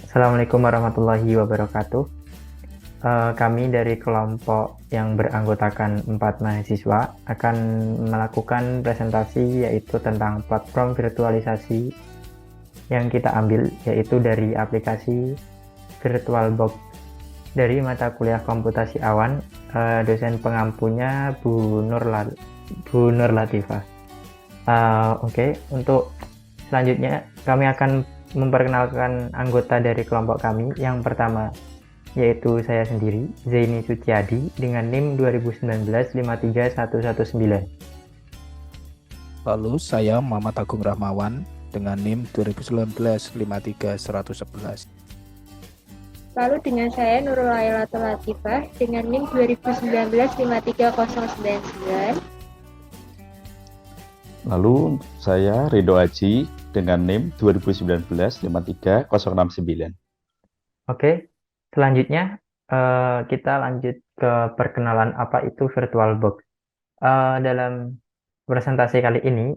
Assalamualaikum warahmatullahi wabarakatuh. Kami dari kelompok yang beranggotakan 4 mahasiswa akan melakukan presentasi yaitu tentang platform virtualisasi yang kita ambil yaitu dari aplikasi VirtualBox dari mata kuliah komputasi awan. Dosen pengampunya Bu Nur Latifah. Oke, untuk selanjutnya kami akan memperkenalkan anggota dari kelompok kami. Yang pertama yaitu saya sendiri, Zaini Suciadi, dengan NIM 2019 53119. Lalu saya Muhammad Agung Rahmawan dengan NIM 2019 53111. Lalu dengan saya Nurul Lailatul Latifah dengan NIM 2019 53099. Lalu saya Ridho Aji dengan NIM 2019 53069. Oke, selanjutnya kita lanjut ke perkenalan apa itu VirtualBox. Dalam presentasi kali ini,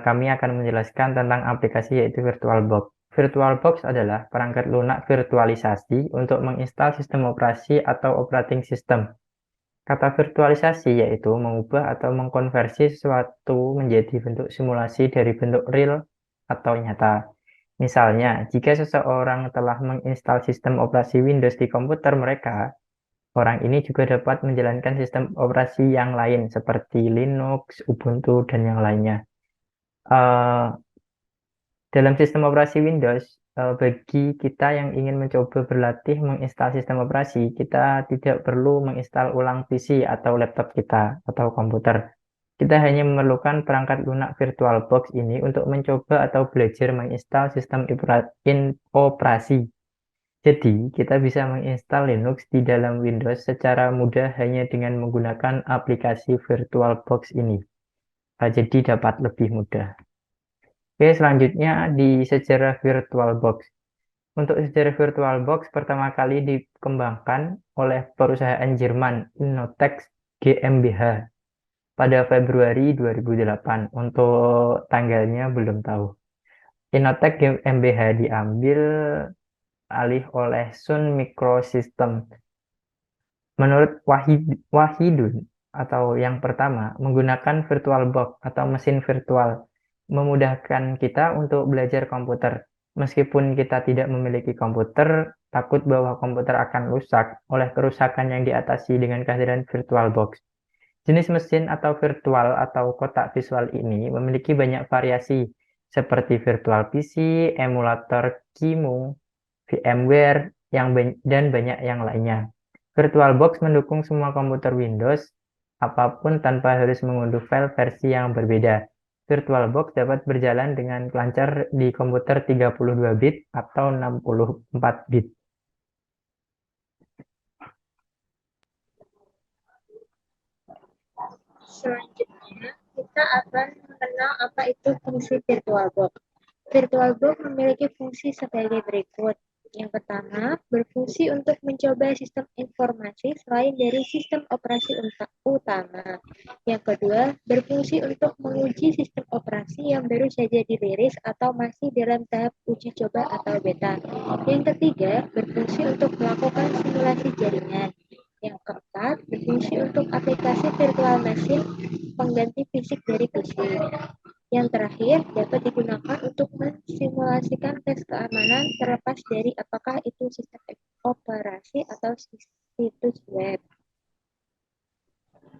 kami akan menjelaskan tentang aplikasi yaitu VirtualBox. VirtualBox adalah perangkat lunak virtualisasi untuk menginstal sistem operasi atau operating system. Kata virtualisasi yaitu mengubah atau mengkonversi sesuatu menjadi bentuk simulasi dari bentuk real atau nyata. Misalnya, jika seseorang telah menginstal sistem operasi Windows di komputer mereka, orang ini juga dapat menjalankan sistem operasi yang lain seperti Linux, Ubuntu, dan yang lainnya. Eh, Dalam sistem operasi Windows, bagi kita yang ingin mencoba berlatih menginstal sistem operasi, kita tidak perlu menginstal ulang PC atau laptop kita atau komputer. Kita hanya memerlukan perangkat lunak VirtualBox ini untuk mencoba atau belajar menginstal sistem operasi. Jadi, kita bisa menginstal Linux di dalam Windows secara mudah hanya dengan menggunakan aplikasi VirtualBox ini. Jadi dapat lebih mudah. Oke, selanjutnya di sejarah VirtualBox. Untuk sejarah VirtualBox pertama kali dikembangkan oleh perusahaan Jerman Innotex GmbH pada Februari 2008. Untuk tanggalnya belum tahu. Innotex GmbH diambil alih oleh Sun Microsystem. Menurut Wahidun atau yang pertama, menggunakan VirtualBox atau mesin virtual memudahkan kita untuk belajar komputer. Meskipun kita tidak memiliki komputer, takut bahwa komputer akan rusak oleh kerusakan yang diatasi dengan kehadiran VirtualBox. Jenis mesin atau virtual atau kotak visual ini memiliki banyak variasi seperti virtual PC, emulator QEMU, VMware, dan banyak yang lainnya. VirtualBox mendukung semua komputer Windows apapun tanpa harus mengunduh file versi yang berbeda. VirtualBox dapat berjalan dengan lancar di komputer 32 bit atau 64 bit. Selanjutnya, kita akan mengenal apa itu fungsi VirtualBox. VirtualBox memiliki fungsi sebagai berikut. Yang pertama, berfungsi untuk mencoba sistem informasi selain dari sistem operasi utama. Yang kedua, berfungsi untuk menguji sistem operasi yang baru saja dirilis atau masih dalam tahap uji coba atau beta. Yang ketiga, berfungsi untuk melakukan simulasi jaringan. Yang keempat, berfungsi untuk aplikasi virtual machine pengganti fisik dari PC. Yang terakhir, dapat digunakan untuk mensimulasikan tes keamanan terlepas dari apakah itu sistem operasi atau situs web.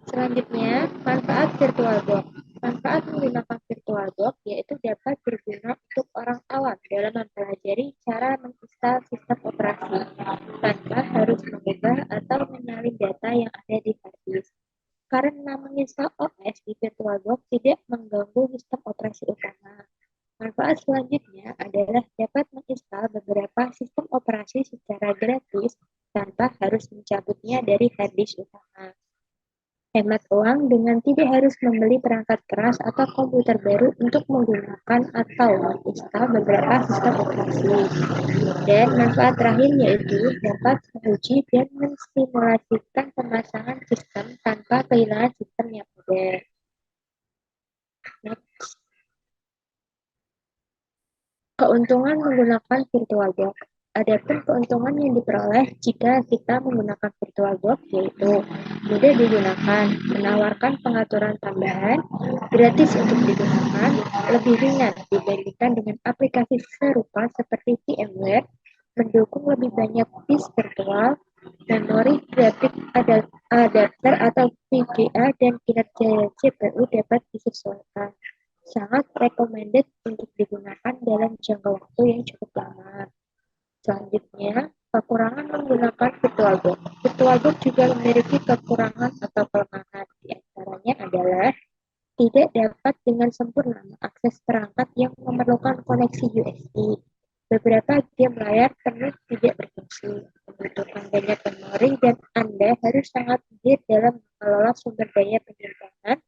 Selanjutnya, manfaat VirtualBox. Manfaat menggunakan VirtualBox yaitu dapat berguna untuk orang awam dalam mempelajari cara menginstal sistem operasi tanpa harus mengubah atau menyalin data yang ada di hard disk. Karena menginstal OS di VirtualBox tidak mengganggu sistem operasi utama. Manfaat selanjutnya adalah dapat menginstal beberapa sistem operasi secara gratis tanpa harus mencabutnya dari hard disk utama. Hemat uang dengan tidak harus membeli perangkat keras atau komputer baru untuk menggunakan atau menginstal beberapa sistem operasi. Dan manfaat terakhir yaitu dapat menguji dan mensimulasikan pemasangan sistem tanpa kehilangan sistem yang ada. Keuntungan menggunakan VirtualBox. Adapun keuntungan yang diperoleh jika kita menggunakan VirtualBox yaitu mudah digunakan, menawarkan pengaturan tambahan, gratis untuk digunakan, lebih ringan dibandingkan dengan aplikasi serupa seperti VMware, mendukung lebih banyak disk virtual, memori grafik adapter atau VGA, dan kinerja CPU dapat disesuaikan. Sangat recommended untuk digunakan dalam jangka waktu yang cukup lama. Selanjutnya, kekurangan menggunakan VirtualBox. VirtualBox juga memiliki kekurangan atau kelemahan. Di antaranya adalah tidak dapat dengan sempurna mengakses perangkat yang memerlukan koneksi USB. Beberapa game layar penuh tidak berfungsi, membutuhkan banyak memori, dan Anda harus sangat mahir dalam mengelola sumber daya penyimpanan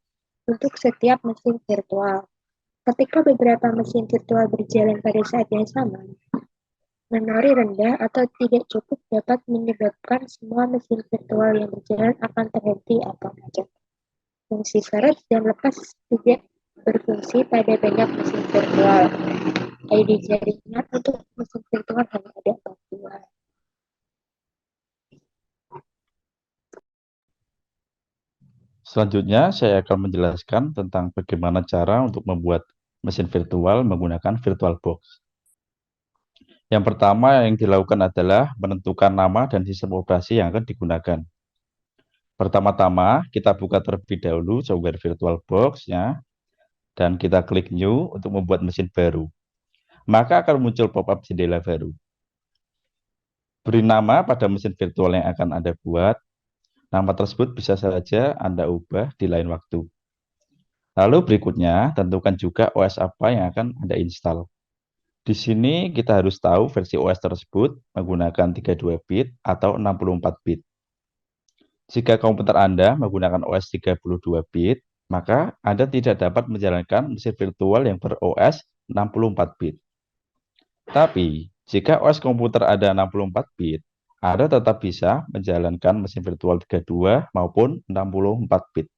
untuk setiap mesin virtual. Ketika beberapa mesin virtual berjalan pada saat yang sama, memori rendah atau tidak cukup dapat menyebabkan semua mesin virtual yang berjalan akan terhenti atau macet. Fungsi surut dan lepas tidak berfungsi pada banyak mesin virtual. ID jaringan untuk mesin virtual hanya ada 42. Selanjutnya, saya akan menjelaskan tentang bagaimana cara untuk membuat mesin virtual menggunakan VirtualBox. Yang pertama yang dilakukan adalah menentukan nama dan sistem operasi yang akan digunakan. Pertama-tama, kita buka terlebih dahulu software VirtualBox-nya, dan kita klik New untuk membuat mesin baru. Maka akan muncul pop-up jendela baru. Beri nama pada mesin virtual yang akan Anda buat. Nama tersebut bisa saja Anda ubah di lain waktu. Lalu berikutnya, tentukan juga OS apa yang akan Anda install. Di sini kita harus tahu versi OS tersebut menggunakan 32 bit atau 64 bit. Jika komputer Anda menggunakan OS 32 bit, maka Anda tidak dapat menjalankan mesin virtual yang ber-OS 64 bit. Tapi, jika OS komputer Anda 64 bit, Anda tetap bisa menjalankan mesin virtual 32 maupun 64 bit.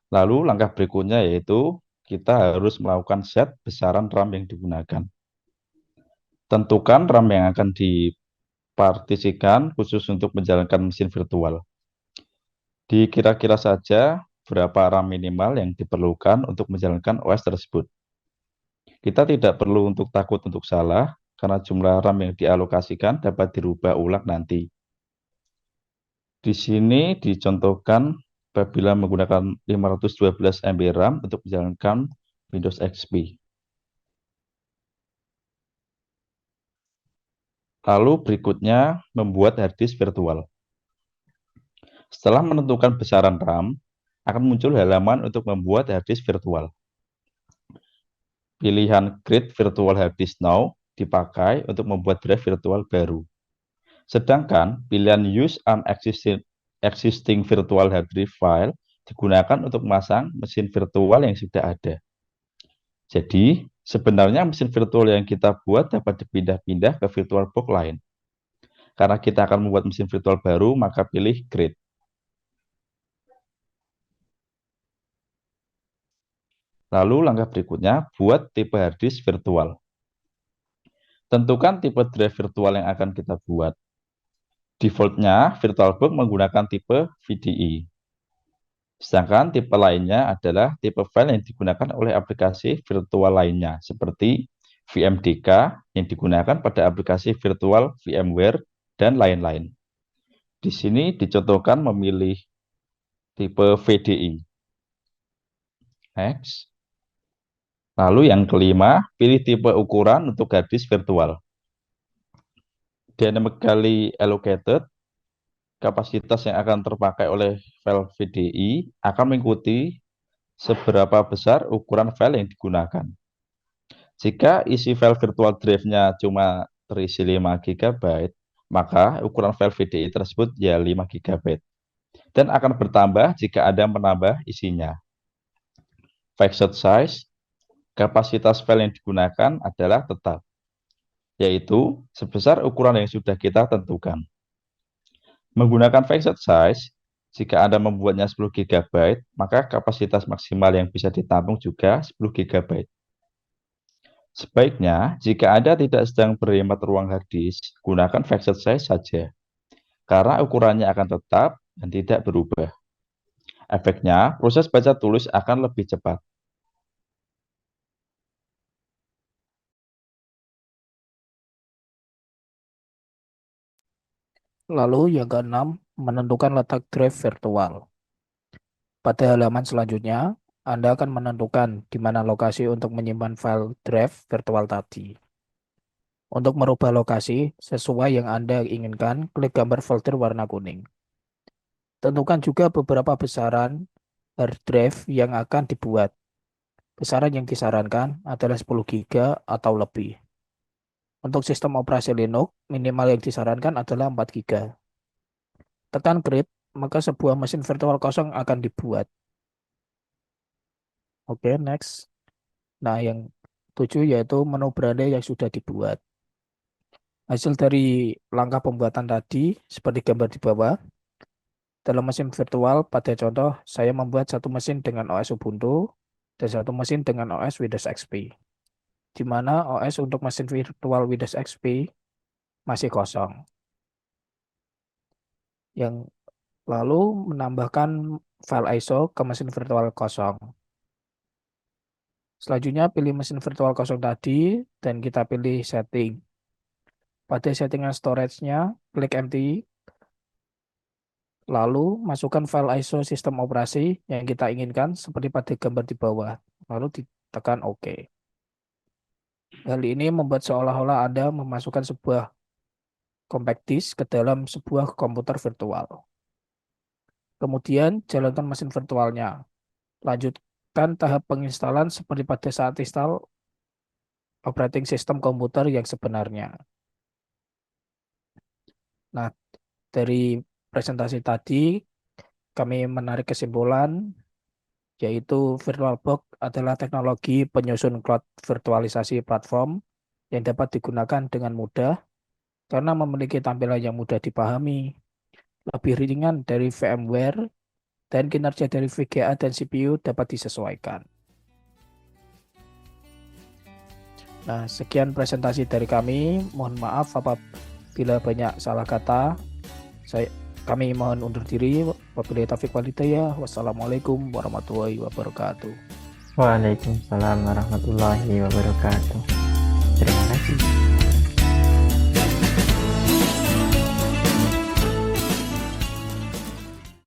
Lalu langkah berikutnya yaitu kita harus melakukan set besaran RAM yang digunakan. Tentukan RAM yang akan dipartisikan khusus untuk menjalankan mesin virtual. Dikira-kira saja berapa RAM minimal yang diperlukan untuk menjalankan OS tersebut. Kita tidak perlu untuk takut untuk salah, karena jumlah RAM yang dialokasikan dapat dirubah ulang nanti. Di sini dicontohkan apabila menggunakan 512 MB RAM untuk menjalankan Windows XP. Lalu berikutnya membuat harddisk virtual. Setelah menentukan besaran RAM, akan muncul halaman untuk membuat harddisk virtual. Pilihan Create Virtual Hard Disk Now dipakai untuk membuat drive virtual baru. Sedangkan pilihan Use an Existing Virtual Hard Drive File digunakan untuk memasang mesin virtual yang sudah ada. Jadi, sebenarnya mesin virtual yang kita buat dapat dipindah-pindah ke VirtualBox lain. Karena kita akan membuat mesin virtual baru, maka pilih Create. Lalu langkah berikutnya, buat tipe hard disk virtual. Tentukan tipe drive virtual yang akan kita buat. Defaultnya, VirtualBox menggunakan tipe VDI. Sedangkan tipe lainnya adalah tipe file yang digunakan oleh aplikasi virtual lainnya, seperti VMDK yang digunakan pada aplikasi virtual VMware, dan lain-lain. Di sini dicontohkan memilih tipe VDI. Next. Lalu yang kelima, pilih tipe ukuran untuk hard disk virtual. Dynamically allocated, kapasitas yang akan terpakai oleh file VDI akan mengikuti seberapa besar ukuran file yang digunakan. Jika isi file virtual drive-nya cuma terisi 5 GB, maka ukuran file VDI tersebut ya 5 GB. Dan akan bertambah jika Anda menambah isinya. Fixed size, kapasitas file yang digunakan adalah tetap, yaitu sebesar ukuran yang sudah kita tentukan. Menggunakan fixed size, jika Anda membuatnya 10 GB, maka kapasitas maksimal yang bisa ditampung juga 10 GB. Sebaiknya, jika Anda tidak sedang berhemat ruang hard disk, gunakan fixed size saja, karena ukurannya akan tetap dan tidak berubah. Efeknya, proses baca tulis akan lebih cepat. Lalu yang keenam, menentukan letak drive virtual. Pada halaman selanjutnya, Anda akan menentukan di mana lokasi untuk menyimpan file drive virtual tadi. Untuk merubah lokasi sesuai yang Anda inginkan, klik gambar folder warna kuning. Tentukan juga beberapa besaran hard drive yang akan dibuat. Besaran yang disarankan adalah 10 GB atau lebih. Untuk sistem operasi Linux, minimal yang disarankan adalah 4 GB. Tekan create, maka sebuah mesin virtual kosong akan dibuat. Oke, next. Nah, yang 7 yaitu menu beranda yang sudah dibuat. Hasil dari langkah pembuatan tadi, seperti gambar di bawah, dalam mesin virtual, pada contoh, saya membuat satu mesin dengan OS Ubuntu dan satu mesin dengan OS Windows XP, di mana OS untuk mesin virtual Windows XP masih kosong. Yang lalu menambahkan file ISO ke mesin virtual kosong. Selanjutnya pilih mesin virtual kosong tadi dan kita pilih setting. Pada settingan storage-nya, klik empty. Lalu masukkan file ISO sistem operasi yang kita inginkan seperti pada gambar di bawah. Lalu ditekan OK. Hal ini membuat seolah-olah Anda memasukkan sebuah compact disk ke dalam sebuah komputer virtual. Kemudian jalankan mesin virtualnya. Lanjutkan tahap penginstalan seperti pada saat install operating system komputer yang sebenarnya. Nah, dari presentasi tadi, kami menarik kesimpulan, yaitu VirtualBox adalah teknologi penyusun cloud virtualisasi platform yang dapat digunakan dengan mudah karena memiliki tampilan yang mudah dipahami, lebih ringan dari VMware, dan kinerja dari VGA dan CPU dapat disesuaikan. Nah, sekian presentasi dari kami. Mohon maaf apabila banyak salah kata. Kami mohon undur diri. Wabillahi taufiq wal hidayah. Wassalamualaikum warahmatullahi wabarakatuh. Waalaikumsalam warahmatullahi wabarakatuh. Terima kasih.